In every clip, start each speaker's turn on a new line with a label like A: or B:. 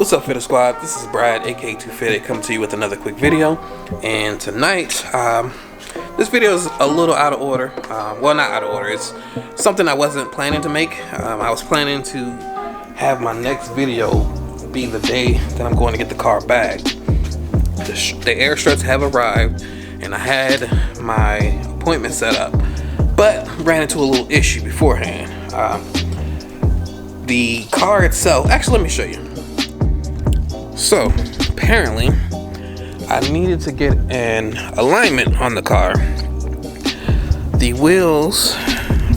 A: What's up, Fitter Squad? This is Brad, aka Q50, coming to you with another quick video. And tonight, this video is a little out of order. Well, not out of order. It's something I wasn't planning to make. I was planning to have my next video be the day that I'm going to get the car back. The air struts have arrived, and I had my appointment set up, but ran into a little issue beforehand. The car itself, actually, let me show you. So apparently I needed to get an alignment on the car. The wheels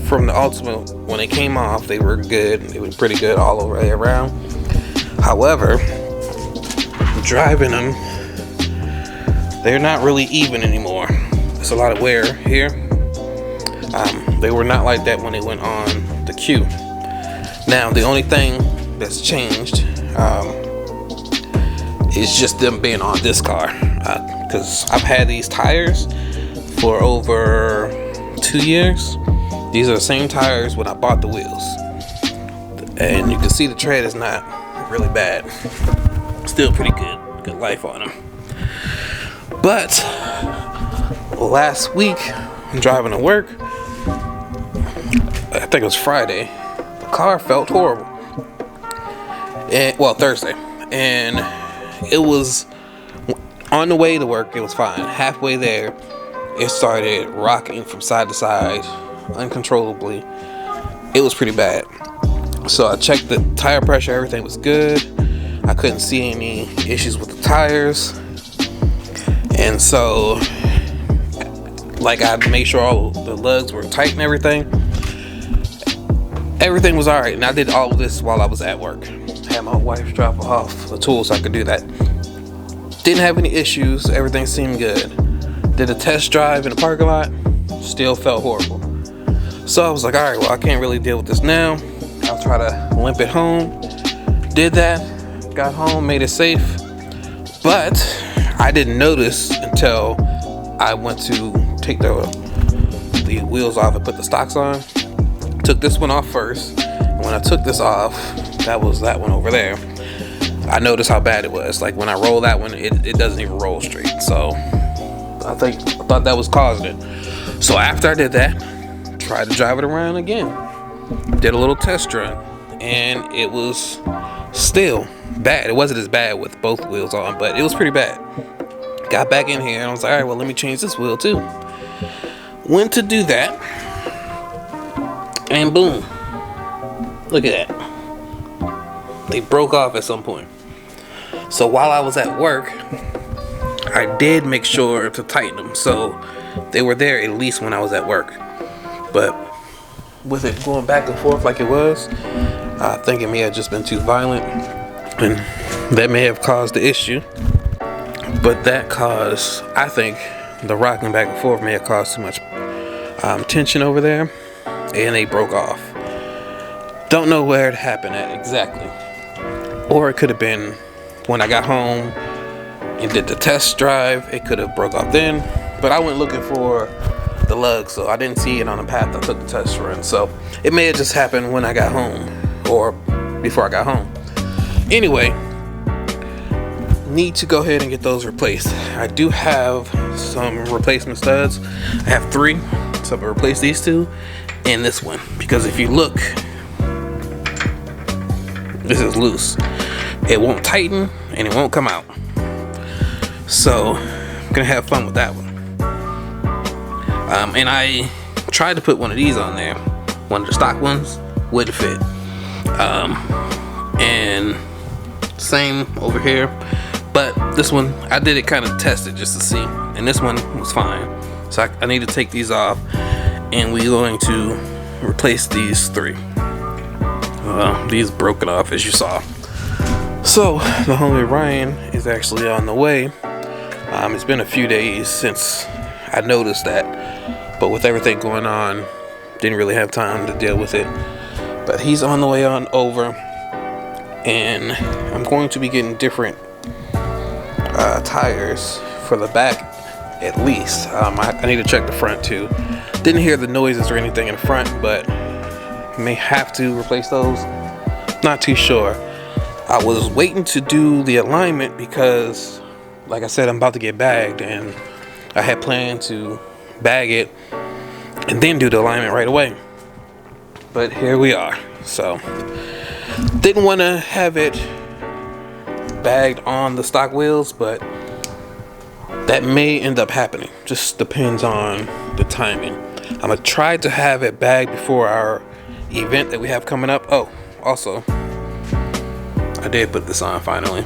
A: from the Ultimate, when they came off, they were good. They were pretty good all over around. However, driving them, they're not really even anymore. There's a lot of wear here. They were not like that when they went on the Q. Now the only thing that's changed is just them being on this car, because I've had these tires for over 2 years. These are the same tires when I bought the wheels, and you can see the tread is not really bad. Still pretty good life on them. But last week, I'm driving to work, I think it was Friday, the car felt horrible. Well, Thursday, and it was on the way to work. It was fine. Halfway there, it started rocking from side to side uncontrollably. It was pretty bad. So I checked the tire pressure. Everything was good. I couldn't see any issues with the tires, and so like I made sure all the lugs were tight and everything. Everything was alright, and I did all of this while I was at work. Had my wife drop off the tools so I could do that. Didn't have any issues. Everything seemed good. Did a test drive in the parking lot. Still felt horrible. So I was like, alright, well, I can't really deal with this now. I'll try to limp it home. Did that. Got home, made it safe. But I didn't notice until I went to take the wheels off and put the stocks on. Took this one off first. And when I took this off, that was that one over there, I noticed how bad it was. Like when I roll that one, it doesn't even roll straight. So I thought that was causing it. So after I did that, tried to drive it around again. Did a little test run, and it was still bad. It wasn't as bad with both wheels on, but it was pretty bad. Got back in here and I was like, all right, well, let me change this wheel too. Went to do that, and boom, look at that. They broke off at some point. So while I was at work, I did make sure to tighten them, so they were there at least when I was at work. But with it going back and forth like it was, I think it may have just been too violent, and that may have caused the issue. But that caused, I think, the rocking back and forth may have caused too much tension over there, and they broke off. Don't know where it happened at exactly. Or it could have been when I got home and did the test drive. It could have broke off then. But I went looking for the lug, so I didn't see it on the path I took the test run. So it may have just happened when I got home, or before I got home. Anyway, need to go ahead and get those replaced. I do have some replacement studs. I have 3, so I'm gonna replace these 2 and this one, because if you look, this is loose. It won't tighten and it won't come out. So I'm gonna have fun with that one. And I tried to put one of these on there. One of the stock ones wouldn't fit. And same over here. But this one, I did it kind of tested just to see. And this one was fine. So I need to take these off. And we're going to replace these 3. These broken off, as you saw. So the homie Ryan is actually on the way. It's been a few days since I noticed that, but with everything going on, didn't really have time to deal with it. But he's on the way on over, and I'm going to be getting different tires for the back at least. I need to check the front too. Didn't hear the noises or anything in the front, but may have to replace those. Not too sure. I was waiting to do the alignment because, like I said, I'm about to get bagged, and I had planned to bag it and then do the alignment right away. But here we are. So didn't want to have it bagged on the stock wheels, but that may end up happening. Just depends on the timing. I'm gonna try to have it bagged before our event that we have coming up. Oh, also, I did put this on finally.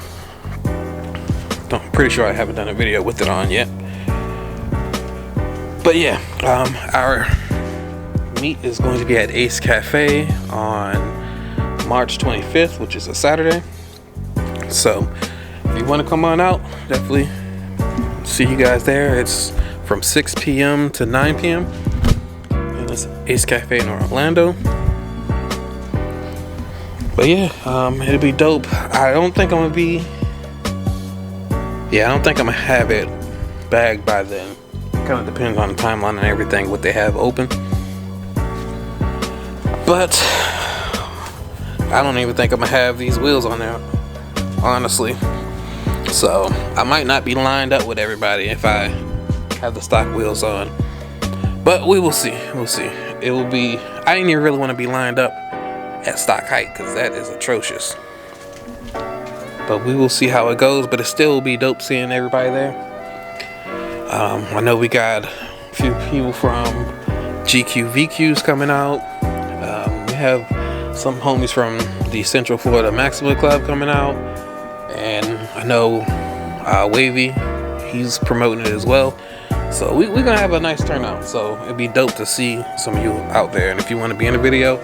A: I'm pretty sure I haven't done a video with it on yet. But yeah, our meet is going to be at Ace Cafe on March 25th, which is a Saturday. So if you want to come on out, definitely see you guys there. It's from 6 p.m. to 9 p.m. and it's Ace Cafe in Orlando. But yeah, it'll be dope. I don't think I'm gonna have it bagged by then. Kind of depends on the timeline and everything, what they have open. But I don't even think I'm gonna have these wheels on there, honestly. So I might not be lined up with everybody if I have the stock wheels on. But we will see. We'll see. It will be. I didn't even really want to be lined up at stock height because that is atrocious. But we will see how it goes. But it still will be dope seeing everybody there. I know we got a few people from GQ coming out. We have some homies from the Central Florida Maxima Club coming out, and I know Wavy, he's promoting it as well. So we're gonna have a nice turnout. So it'd be dope to see some of you out there. And if you want to be in the video,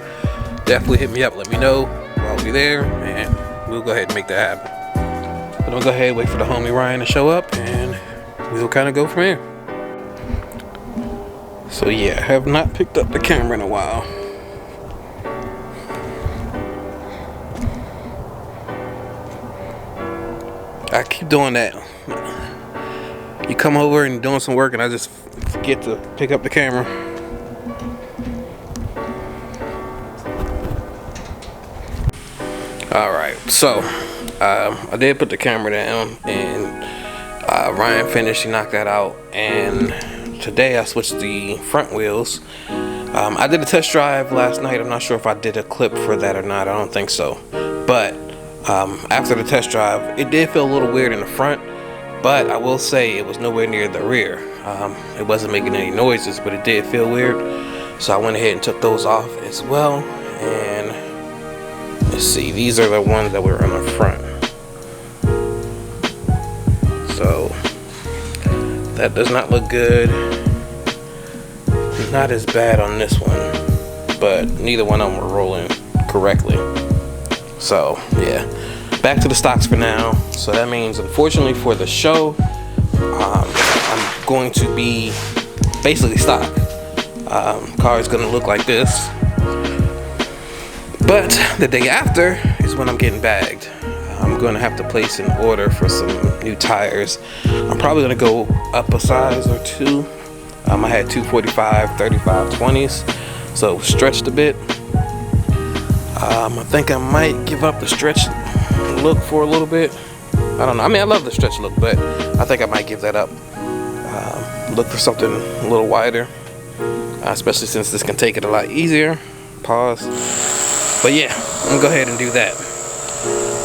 A: definitely hit me up. Let me know. I'll be there, and we'll go ahead and make that happen. But I'm gonna go ahead and wait for the homie Ryan to show up, and we'll kind of go from here. So yeah, I have not picked up the camera in a while. I keep doing that. You come over and doing some work and I just forget to pick up the camera. Alright, so I did put the camera down, and Ryan finished, he knocked that out, and today I switched the front wheels. I did a test drive last night. I'm not sure if I did a clip for that or not. I don't think so. But after the test drive, it did feel a little weird in the front, but I will say it was nowhere near the rear. It wasn't making any noises, but it did feel weird. So I went ahead and took those off as well. And let's see, these are the ones that were on the front. So that does not look good. Not as bad on this one, but neither one of them were rolling correctly. So yeah, back to the stocks for now. So that means, unfortunately for the show, I'm going to be basically stock. Car is gonna look like this, but the day after is when I'm getting bagged. I'm gonna have to place an order for some new tires. I'm probably gonna go up a size or two. I had 245, 35, 20s, so stretched a bit. I think I might give up the stretch look for a little bit. I don't know. I mean, I love the stretch look, but I think I might give that up. Look for something a little wider, especially since this can take it a lot easier. Pause. But yeah, I'm gonna go ahead and do that.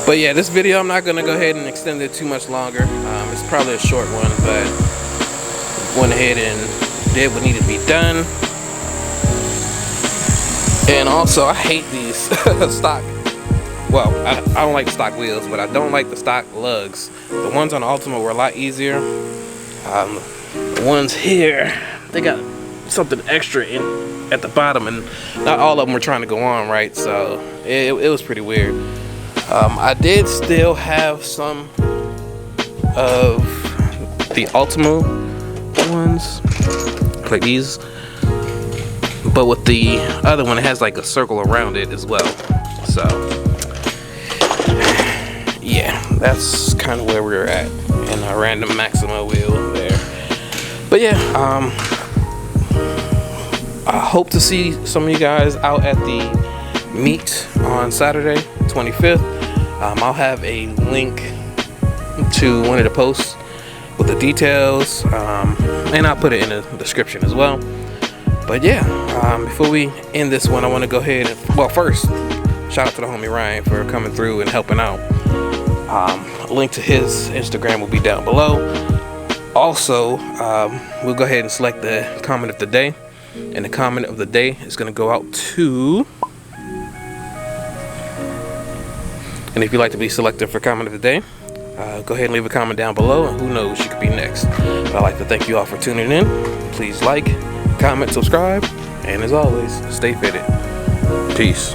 A: But yeah, this video, I'm not gonna go ahead and extend it too much longer. It's probably a short one, but went ahead and did what needed to be done. And also, I hate these stock. Well, I don't like the stock wheels, but I don't like the stock lugs. The ones on the Ultima were a lot easier. The ones here, they got something extra in at the bottom, and not all of them were trying to go on right. So it was pretty weird. I did still have some of the Ultima ones, like these, but with the other one, it has like a circle around it as well. So yeah, that's kind of where we were at in a random Maxima wheel there. But yeah, I hope to see some of you guys out at the meet on Saturday 25th. I'll have a link to one of the posts with the details, and I'll put it in the description as well. But yeah, before we end this one, I want to go ahead and, well, first, shout out to the homie Ryan for coming through and helping out. A link to his Instagram will be down below. Also, we'll go ahead and select the comment of the day, and the comment of the day is going to go out to, and if you'd like to be selected for comment of the day, go ahead and leave a comment down below, and who knows, you could be next. But I'd like to thank you all for tuning in. Please like, comment, subscribe, and as always, stay fitted. Peace.